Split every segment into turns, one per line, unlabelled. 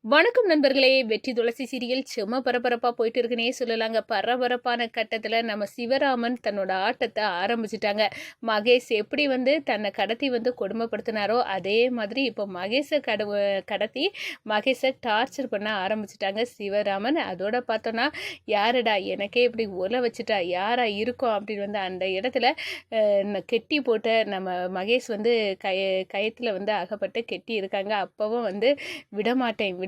வணக்கம் நண்பர்களே. வெற்றி துளசி சீரியல் செம்ம பரபரப்பாக போயிட்டு இருக்குன்னே சொல்லலாங்க. பரபரப்பான கட்டத்தில் நம்ம சிவராமன் தன்னோட ஆட்டத்தை ஆரம்பிச்சிட்டாங்க. மகேஷ் எப்படி தன்னை கடத்தி கொடுமைப்படுத்தினாரோ அதே மாதிரி இப்போ மகேஷை கடத்தி மகேஷை டார்ச்சர் பண்ண ஆரம்பிச்சிட்டாங்க சிவராமன். அதோட பார்த்தோன்னா யாருடா எனக்கே இப்படி உல வச்சுட்டா யாரா இருக்கும் அப்படின்னு அந்த இடத்துல கெட்டி போட்ட நம்ம மகேஷ் கயத்தில் அகப்பட்டு கெட்டி இருக்காங்க. அப்பவும்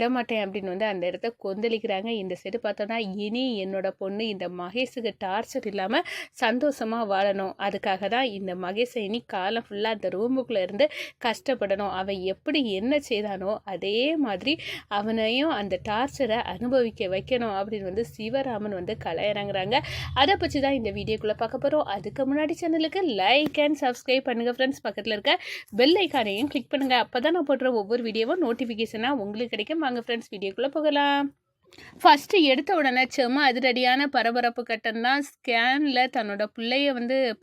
விடமாட்டேன் அப்படின்னு அந்த இடத்த கொந்தளிக்கிறாங்க. இந்த சைடு பார்த்தோன்னா இனி என்னோட பொண்ணு இந்த மகேஷுக்கு டார்ச்சர் இல்லாமல் சந்தோஷமாக வாழணும், அதுக்காக தான் இந்த மகேஷை இனி காலம் ஃபுல்லாக அந்த ரூமுக்குள்ளே இருந்து கஷ்டப்படணும், அவன் எப்படி என்ன செய்தானோ அதே மாதிரி அவனையும் அந்த டார்ச்சரை அனுபவிக்க வைக்கணும் அப்படின்னு சிவராமன் களை இறங்குறாங்க. அதை பற்றி தான் இந்த வீடியோக்குள்ளே பார்க்க போகிறோம். அதுக்கு முன்னாடி சேனலுக்கு லைக் அண்ட் சப்ஸ்கிரைப் பண்ணுங்கள் ஃப்ரெண்ட்ஸ். பக்கத்தில் இருக்க பெல் ஐக்கானையும் கிளிக் பண்ணுங்கள். அப்போ தான் நான் போடுற ஒவ்வொரு வீடியோவும் நோட்டிஃபிகேஷனாக உங்களுக்கு கிடைக்கும். வாங்க ஃப்ரெண்ட்ஸ், வீடியோக்குள்ளே போகலாம். ஃபஸ்ட்டு எடுத்த உடனே செம்ம அதிரடியான பரபரப்பு கட்டம் தான். ஸ்கேனில் தன்னோட பிள்ளைய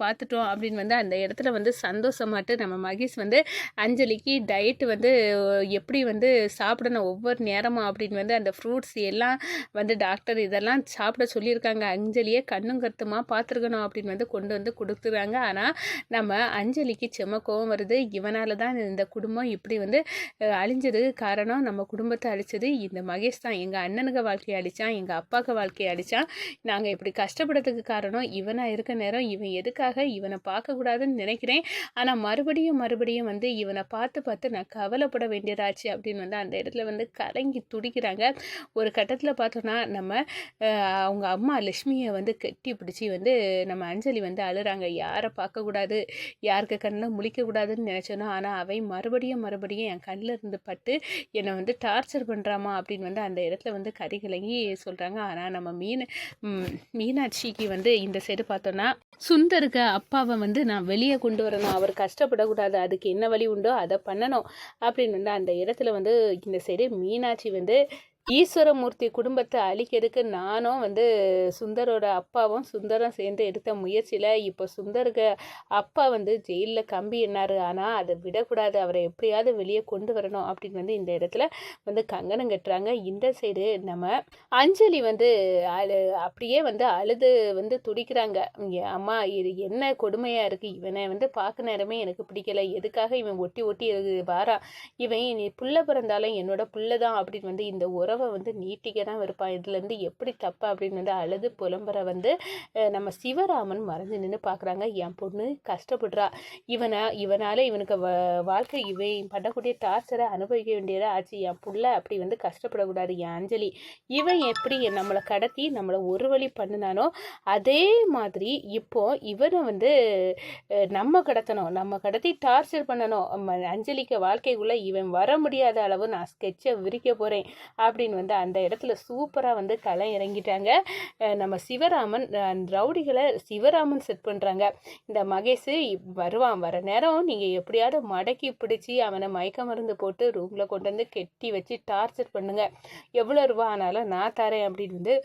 பார்த்துட்டோம் அப்படின்னு அந்த இடத்துல சந்தோஷமாட்டு நம்ம மகேஷ் அஞ்சலிக்கு டயட்டு எப்படி சாப்பிடணும் ஒவ்வொரு நேரமும் அப்படின்னு அந்த ஃப்ரூட்ஸ் எல்லாம் டாக்டர் இதெல்லாம் சாப்பிட சொல்லியிருக்காங்க. அஞ்சலியை கண்ணும் கருத்துமாக பார்த்துருக்கணும் அப்படின்னு கொண்டு கொடுத்துருக்காங்க. ஆனால் நம்ம அஞ்சலிக்கு செம்ம கோவம் வருது. இவனால தான் இந்த குடும்பம் இப்படி அழிஞ்சதுக்கு காரணம், நம்ம குடும்பத்தை அழிச்சது இந்த மகேஷ் தான். எங்கள் அண்ணனுக்கு வாழ்க்கையை அடித்தான், எங்கள் அப்பாவுக்கு வாழ்க்கையை அடித்தான். நாங்கள் இப்படி கஷ்டப்படுறதுக்கு காரணம் இவனாக இருக்க நேரம் இவன் எதுக்காக இவனை பார்க்கக்கூடாதுன்னு நினைக்கிறேன். ஆனால் மறுபடியும் இவனை பார்த்து நான் கவலைப்பட வேண்டியதாச்சு அப்படின்னு அந்த இடத்துல கலங்கி துடிக்கிறாங்க. ஒரு கட்டத்தில் பார்த்தோன்னா நம்ம அவங்க அம்மா லட்சுமியை கட்டி பிடிச்சி நம்ம அஞ்சலி அழுறாங்க. யாரை பார்க்கக்கூடாது, யாருக்கு கண்ணில் முழிக்கக்கூடாதுன்னு நினச்சோன்னா, ஆனால் அவை மறுபடியும் என் கண்ணில் இருந்து பட்டு என்னை டார்ச்சர் பண்ணுறாமா அப்படின்னு அந்த இடத்துல கரிகலங்கி சொல்கிறாங்க. ஆனால் நம்ம மீனாட்சிக்கு இந்த சைடு பார்த்தோன்னா சுந்தருக்கு அப்பாவை நான் வெளியே கொண்டு வரணும், அவர் கஷ்டப்படக்கூடாது, அதுக்கு என்ன வழி உண்டோ அதை பண்ணணும் அப்படின்னு அந்த இடத்துல இந்த சைடு மீனாட்சி ஈஸ்வரமூர்த்தி குடும்பத்தை அழிக்கிறதுக்கு நானும் சுந்தரோட அப்பாவும் சுந்தரம் சேர்ந்து எடுத்த முயற்சியில் இப்போ சுந்தருக்கு அப்பா ஜெயிலில் கம்பி என்னார். ஆனால் அதை விடக்கூடாது, அவரை எப்படியாவது வெளியே கொண்டு வரணும் அப்படின்னு இந்த இடத்துல கங்கணம் கட்டுறாங்க. இந்த சைடு நம்ம அஞ்சலி அப்படியே அழுது துடிக்கிறாங்க. அம்மா இது என்ன கொடுமையாக இருக்குது, இவனை பார்க்க நேரமே எனக்கு பிடிக்கல, எதுக்காக இவன் ஒட்டி வாரா, இவன் நீ புள்ள பிறந்தாலும் என்னோட புள்ள தான் அப்படின்னு இந்த உறவை நீட்டிக்க தான் இருப்பான், இதுலேருந்து எப்படி தப்பா அப்படின்னு அழுது புலம்புற நம்ம சிவராமன் மறைஞ்சு நின்று பார்க்குறாங்க. என் பொண்ணு கஷ்டப்படுறா, இவனால இவனுக்கு வாழ்க்கை இவன் பண்ணக்கூடிய டார்ச்சரை அனுபவிக்க வேண்டியதாக ஆச்சு, என் புள்ள அப்படி கஷ்டப்படக்கூடாது. என் அஞ்சலி இவன் எப்படி நம்மளை கடத்தி நம்மளை ஒரு வழி பண்ணினானோ அதே மாதிரி இப்போ இவனை நம்ம கடத்தணும், நம்ம கடத்தி டார்ச்சர் பண்ணணும், அஞ்சலிக்கு வாழ்க்கைக்குள்ளே இவன் வர முடியாத அளவு நான் ஸ்கெட்சை விரிக்க போகிறேன் அப்படின்னு அந்த இடத்துல சூப்பராக களை இறங்கிட்டாங்க. நம்ம சிவராமன் ரவுடிகளை சிவராமன் செட் பண்ணுறாங்க. இந்த மகேஷ் வருவான், வர நேரம் நீங்கள் எப்படியாவது மடக்கி பிடிச்சி அவனை மயக்க மருந்து போட்டு ரூமில் கொண்டு கெட்டி வச்சு டார்ச்சர் பண்ணுங்க, எவ்வளோ ரூபா ஆனாலும் நான் தரேன் அப்படின்னு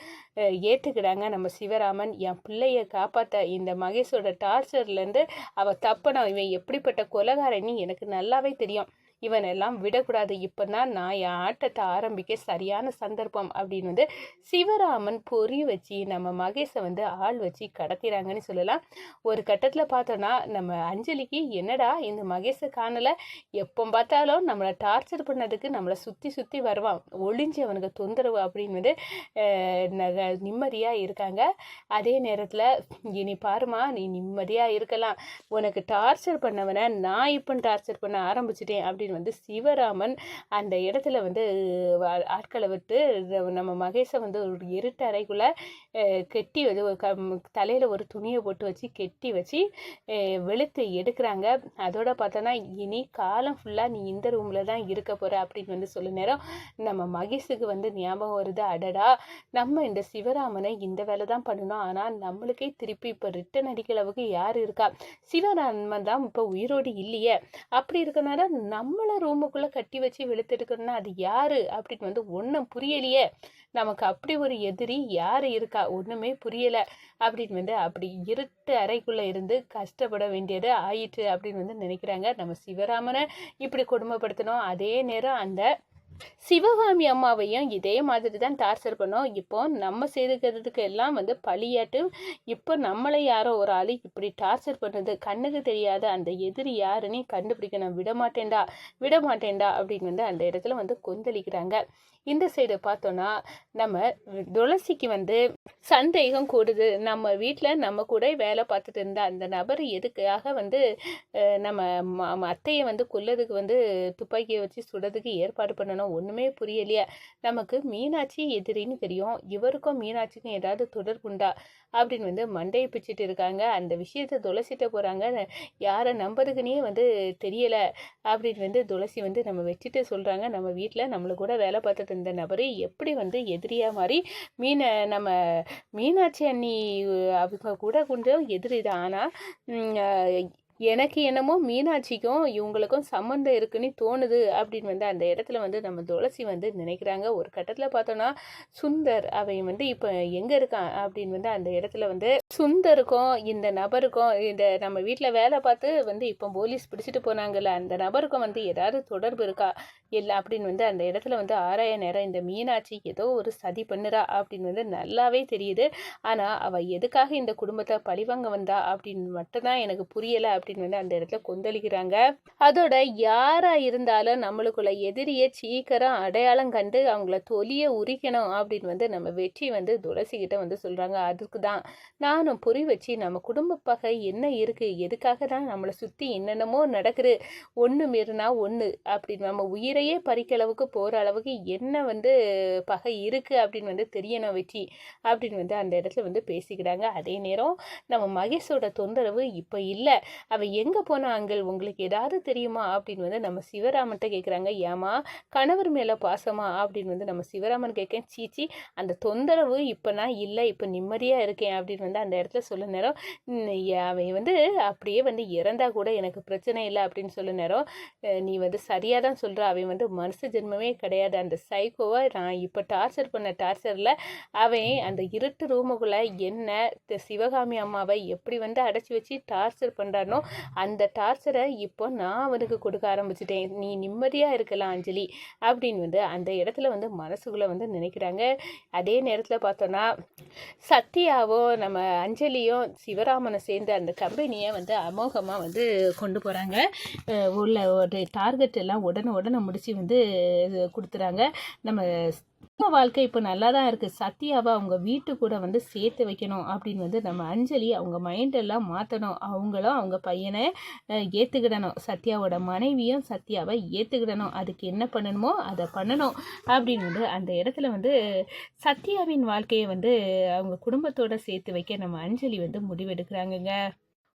ஏற்றுக்கிடாங்க நம்ம சிவராமன். என் பிள்ளையை காப்பாற்ற இந்த மகேஷோட டார்ச்சர்லேருந்து அவள் தப்பணும், இவன் எப்படிப்பட்ட கொலைகாரன்னு எனக்கு நல்லாவே தெரியும், இவனெல்லாம் விடக்கூடாது, இப்போ தான் நான் என் ஆட்டத்தை ஆரம்பிக்க சரியான சந்தர்ப்பம் அப்படின்னு சிவராமன் பொறி வச்சு நம்ம மகேஷை ஆள் வச்சு கடத்திறாங்கன்னு சொல்லலாம். ஒரு கட்டத்தில் பார்த்தோன்னா நம்ம அஞ்சலிக்கு என்னடா இந்த மகேஷை காணலை, எப்போ பார்த்தாலும் நம்மளை டார்ச்சர் பண்ணதுக்கு நம்மளை சுற்றி வருவான், ஒளிஞ்சு அவனுக்கு தொந்தரவு அப்படின்னு நிம்மதியாக இருக்காங்க. அதே நேரத்தில் இனி பாருமா நீ நிம்மதியாக இருக்கலாம், உனக்கு டார்ச்சர் பண்ணவனை நான் இப்போ டார்ச்சர் பண்ண ஆரம்பிச்சிட்டேன் அப்படின்னு சிவராமன் அந்த இடத்துல ஆட்களை விட்டு நம்ம மகேஷை ஒரு இருட்டு அறைக்குள்ள கெட்டி தலையில் ஒரு துணியை போட்டு வச்சு கெட்டி வச்சு வெளுத்து எடுக்கிறாங்க. அதோட பார்த்தோன்னா இனி காலம் ஃபுல்லாக நீ இந்த ரூமில் தான் இருக்க போகிற அப்படின்னு சொல்ல நேரம் நம்ம மகேஷுக்கு ஞாபகம் வருது, அடடா நம்ம இந்த சிவராமனை இந்த வேலை தான் பண்ணணும், ஆனால் நம்மளுக்கே திருப்பி இப்போ ரிட்டன் அடிக்கிற அளவுக்கு யார் இருக்கா, சிவராமன் தான் இப்போ உயிரோடு இல்லையே, அப்படி இருக்கனால நம்மளை ரூமுக்குள்ளே கட்டி வச்சு வெளுத்தெடுக்கணும்னா அது யாரு அப்படின்னு ஒன்றும் புரியலையே, நமக்கு அப்படி ஒரு எதிரி யார் இருக்கா ஒன்றுமே புரியலை அப்படின்னு அப்படி இருட்டு அறைக்குள்ளே இருந்து கஷ்டப்பட வேண்டியது ஆயிற்று அப்படின்னு நினைக்கிறாங்க. நம்ம சிவராமனை இப்படி கொடுமைப்படுத்தணும், அதே நேரம் அந்த சிவகாமி அம்மாவையும் இதே மாதிரி தான் டார்ச்சர் பண்ணோம். இப்போ நம்ம செய்துக்கிறதுக்கு எல்லாம் வந்து பழியாட்டு இப்போ நம்மளை யாரோ ஒரு ஆள் இப்படி டார்ச்சர் பண்ணுறது, கண்ணுக்கு தெரியாத அந்த எதிரி யாருன்னு கண்டுபிடிக்கணும், விடமாட்டேன்டா விடமாட்டேன்டா அப்படின்னு வந்து அந்த இடத்துல வந்து கொந்தளிக்கிறாங்க. இந்த சைடு பார்த்தோன்னா நம்ம துளசிக்கு வந்து சந்தேகம் கூடுது. நம்ம வீட்டில் நம்ம கூட வேலை பார்த்துட்டு இருந்த அந்த நபர் எதுக்காக வந்து நம்ம அத்தையை வந்து கொல்லதுக்கு வந்து துப்பாக்கியை வச்சு சுடுறதுக்கு ஏற்பாடு பண்ணணும், ஒன்றுமே புரியலையே. நமக்கு மீனாட்சி எதிரின்னு தெரியும், இவருக்கும் மீனாட்சிக்கும் ஏதாவது தொடர்புண்டா அப்படின்னு வந்து மண்டையை பிச்சுட்டு இருக்காங்க. அந்த விஷயத்தை துளசிட்ட போகிறாங்க. யாரை நம்புறதுக்குனே வந்து தெரியலை அப்படின்னு வந்து துளசி வந்து நம்ம வச்சுட்டு சொல்கிறாங்க. நம்ம வீட்டில் நம்மளை கூட வேலை பார்த்துட்டு இருந்த நபர் எப்படி வந்து எதிரியாக மாதிரி நம்ம மீனாட்சி அண்ணி அவங்க கூட கொஞ்சம் எதிரி தான். ஆனால் எனக்கு என்னமோ மீனாட்சிக்கும் இவங்களுக்கும் சம்மந்தம் இருக்குன்னு தோணுது அப்படின்னு வந்து அந்த இடத்துல வந்து நம்ம துளசி வந்து நினைக்கிறாங்க. ஒரு கட்டத்தில் பார்த்தோன்னா சுந்தர் அவன் வந்து இப்போ எங்கே இருக்கான் அப்படின்னு வந்து அந்த இடத்துல வந்து சுந்தருக்கும் இந்த நபருக்கும் இந்த நம்ம வீட்டில் வேலை பார்த்து வந்து இப்போ போலீஸ் பிடிச்சிட்டு போனாங்கல்ல அந்த நபருக்கும் வந்து ஏதாவது தொடர்பு இருக்கா இல்லை அப்படின்னு வந்து அந்த இடத்துல வந்து ஆராய நேரம் இந்த மீனாட்சி ஏதோ ஒரு சதி பண்ணுறா அப்படின்னு வந்து நல்லாவே தெரியுது. ஆனால் அவள் எதுக்காக இந்த குடும்பத்தை பழிவாங்க வந்தா அப்படின்னு மட்டும்தான் எனக்கு புரியலை அப்படின்னு வந்து அந்த இடத்துல கொந்தளிக்கிறாங்க. அதோட யாரா இருந்தாலும் நம்மளுக்குள்ள எதிரியை சீக்கிரம் அடையாளம் கண்டு அவங்கள தொலிய உரிக்கணும் அப்படின்னு வந்து நம்ம வெற்றி வந்து துளசிக்கிட்ட வந்து சொல்றாங்க. அதுக்கு தான் நானும் புரி வச்சு நம்ம குடும்ப பகை என்ன இருக்கு, எதுக்காக தான் நம்மளை சுற்றி என்னென்னமோ நடக்குது, ஒன்று மீறினா ஒன்று அப்படின்னு நம்ம உயிரையே பறிக்க அளவுக்கு போகிற அளவுக்கு என்ன வந்து பகை இருக்கு அப்படின்னு வந்து தெரியணும் வெற்றி அப்படின்னு வந்து அந்த இடத்துல வந்து பேசிக்கிறாங்க. அதே நேரம் நம்ம மகேஷோட தொந்தரவு இப்போ இல்லை, அவ எங்கே போனா அங்கிள் உங்களுக்கு ஏதாவது தெரியுமா அப்படின்னு வந்து நம்ம சிவராமன்ட்ட கேட்குறாங்க. ஏமா கணவர் மேலே பாசமா அப்படின்னு வந்து நம்ம சிவராமன் கேட்கேன். சீச்சி அந்த தொந்தரவு இப்போ நான் இல்லை, இப்போ நிம்மதியாக இருக்கேன் அப்படின்னு வந்து அந்த இடத்துல சொல்ல நேரம் அவன் வந்து அப்படியே வந்து இறந்தா கூட எனக்கு பிரச்சனை இல்லை அப்படின்னு சொல்ல நேரம் நீ வந்து சரியாக தான் சொல்கிற, அவன் வந்து மனுஷ ஜென்மமே கிடையாது, அந்த சைக்கோவை நான் இப்போ டார்ச்சர் பண்ண டார்ச்சரில் அவன் அந்த இருட்டு ரூமுக்குள்ளே என்ன சிவகாமி அம்மாவை எப்படி வந்து அடைச்சி வச்சு டார்ச்சர் பண்ணுறானோ அந்த டார்ச்சரை இப்போ நான் அவனுக்கு கொடுக்க ஆரம்பிச்சிட்டேன், நீ நிம்மதியாக இருக்கலாம் அஞ்சலி அப்படின்னு வந்து அந்த இடத்துல வந்து மனசுக்குள்ளே வந்து நினைக்கிறாங்க. அதே நேரத்தில் பார்த்தோன்னா சத்யாவோ நம்ம அஞ்சலியும் சிவராமனை சேர்ந்து அந்த கம்பெனியை வந்து அமோகமாக வந்து கொண்டு போகிறாங்க. உள்ள ஒரு டார்கெட் எல்லாம் உடனே முடிச்சு வந்து கொடுத்துறாங்க. நம்ம வாழ்க்கை இப்போ நல்லா தான் இருக்குது, சத்யாவை அவங்க வீட்டு கூட வந்து சேர்த்து வைக்கணும் அப்படின்னு வந்து நம்ம அஞ்சலி அவங்க மைண்டெல்லாம் மாற்றணும், அவங்களும் அவங்க பையனை ஏற்றுக்கிடணும், சத்யாவோட மனைவியும் சத்யாவை ஏற்றுக்கிடணும், அதுக்கு என்ன பண்ணணுமோ அதை பண்ணணும் அப்படின்னு வந்து அந்த இடத்துல வந்து சத்யாவின் வாழ்க்கையை வந்து அவங்க குடும்பத்தோடு சேர்த்து வைக்க நம்ம அஞ்சலி வந்து முடிவெடுக்கிறாங்கங்க.